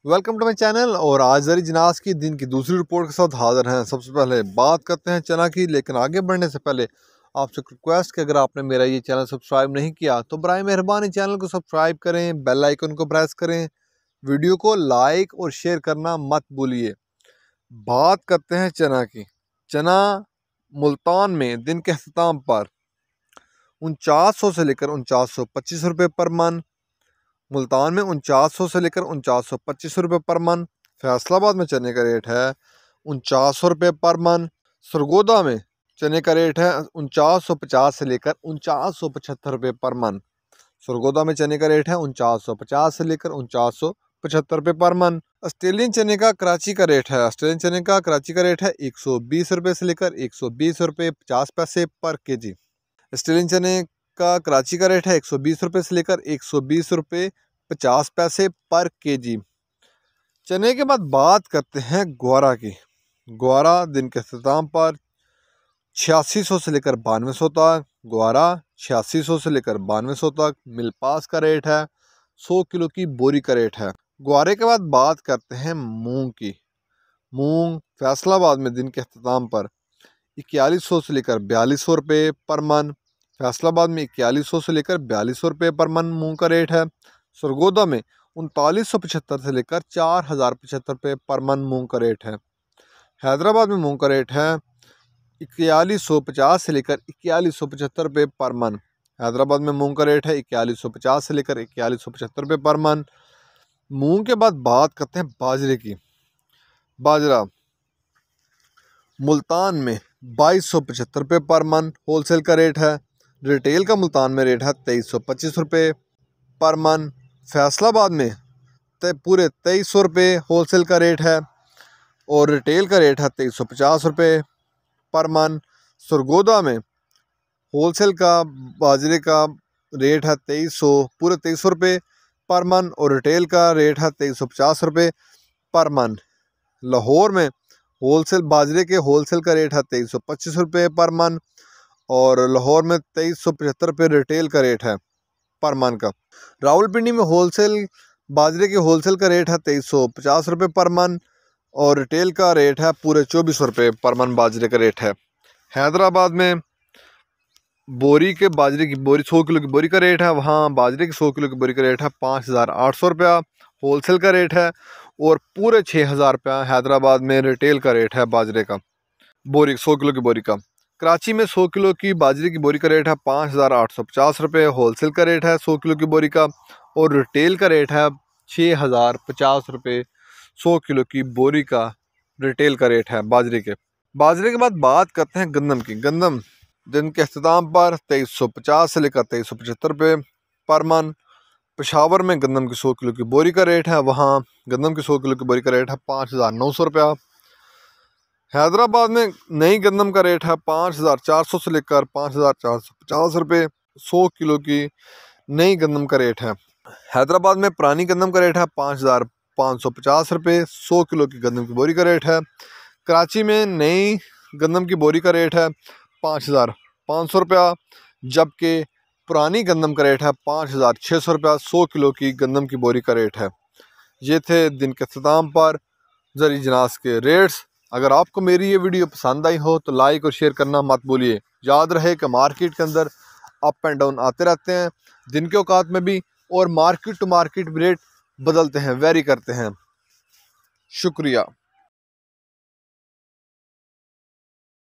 Welcome to my channel. और आज जरी जनास की दिन की दूसरी रिपोर्ट के साथ हाजिर हैं। सबसे पहले बात करते हैं चना की, लेकिन आगे बढ़ने से पहले आपसे रिक्वेस्ट कि अगर आपने मेरा ये चैनल सब्सक्राइब नहीं किया तो बराए मेहरबानी चैनल को सब्सक्राइब करें, बेल आइकन को प्रेस करें, वीडियो को लाइक और शेयर करना मत भूलिए। बात करते हैं चना की। चना मुल्तान में दिन के अख्ताम पर 4900 से लेकर 4925 रुपये पर मन। मुल्तान में 4900 से लेकर 4925 रुपये पर मन। फैसलाबाद में चने का रेट है 4900 रुपये पर मन। सरगोदा में चने का रेट है 4950 से लेकर 4975 रुपये पर मन। सरगोदा में चने का रेट है 4950 से लेकर 4975 रुपये पर मन। ऑस्ट्रेलियन चने का कराची का रेट है ऑस्ट्रेलियन चने का कराची का रेट है 120 रुपये से लेकर 120 रुपये 50 पैसे पर केजी। ऑस्ट्रेलियन चने का कराची का रेट है 120 रुपये से लेकर 120 रुपये 50 पैसे पर केजी। चने के बाद बात करते हैं ग्वारा की। ग्वारा दिन के अख्ताम पर 8600 से लेकर 9200 तक। ग्वारा 8600 से लेकर 9200 तक मिल पास का रेट है। 100 किलो की बोरी का रेट है। ग्वारे के बाद बात करते हैं मूंग की। मूंग फैसलाबाद में दिन के अख्ताम पर 4100 से लेकर 4200 रुपये पर मन। फैसलाबाद में 4100 से लेकर 4200 रुपये पर मन मूंग का रेट है। सरगोदा में 3975 से लेकर 4075 रुपये पर मन मूंग का रेट है। हैदराबाद में मूंग का रेट है 4150 से लेकर 4175 रुपये पर मन। हैदराबाद में मूंग का रेट है 4150 से लेकर 4175 रुपये पर मन। मूंग के बाद बात करते हैं बाजरे की। बाजरा मुल्तान में 2275 रुपये पर मन होलसेल का रेट है। रिटेल का मुल्तान में रेट है 2325 रुपये पर मन। फैसलाबाद में पूरे 2300 रुपये होलसेल का रेट है और रिटेल का रेट है 2350 रुपये पर मन। सरगोदा में होलसेल का बाजरे का रेट है 2300 पूरे 2300 रुपये पर मन और रिटेल का रेट है 2350 रुपये पर मन। लाहौर में होलसेल बाजरे के होलसेल का रेट है 2325 रुपये पर मन और लाहौर में 2375 रुपये रिटेल का रेट है पर मन का। रावलपिंडी में होलसेल बाजरे के होलसेल का रेट है 2350 रुपये पर मन और रिटेल का रेट है पूरे 2400 रुपये पर मन बाजरे का रेट है। हैदराबाद में बोरी के बाजरे की बोरी 100 किलो की बोरी का रेट है, वहाँ बाजरे की 100 किलो की बोरी का रेट है 5800 रुपया होलसेल का रेट है और पूरे 6000 रुपया हैदराबाद में रिटेल का रेट है बाजरे का बोरी 100 किलो की बोरी का। कराची में 100 किलो की बाजरे की बोरी का रेट है 5850 रुपये होलसेल का रेट है 100 किलो की बोरी का और रिटेल का रेट है 6050 रुपये 100 किलो की बोरी का रिटेल का रेट है बाजरे के। बाजरे के बाद बात करते हैं गंदम की। गंदम दिन के अख्ताम पर 2350 से लेकर 2375 रुपये पर मन। पेशावर में गंदम की 100 किलो की बोरी का रेट है, वहाँ गंदम की 100 किलो की बोरी का रेट है 5900 रुपया। हैदराबाद में नई गंदम का रेट है 5400 से लेकर 5450 रुपये 100 किलो की नई गंदम का रेट है। हैदराबाद में पुरानी गंदम का रेट है 5550 रुपये 100 किलो की गंदम की बोरी का रेट है। कराची में नई गंदम की बोरी का रेट है 5500 रुपया जबकि पुरानी गंदम का रेट है 5600 रुपया 100 किलो की गंदम की बोरी का रेट है। ये थे दिन के अख्ताम पर जरी जनास के रेट्स। अगर आपको मेरी ये वीडियो पसंद आई हो तो लाइक और शेयर करना मत भूलिए। याद रहे कि मार्केट के अंदर अप एंड डाउन आते रहते हैं दिन के औकात में भी, और मार्केट टू मार्केट रेट बदलते हैं, वेरी करते हैं। शुक्रिया।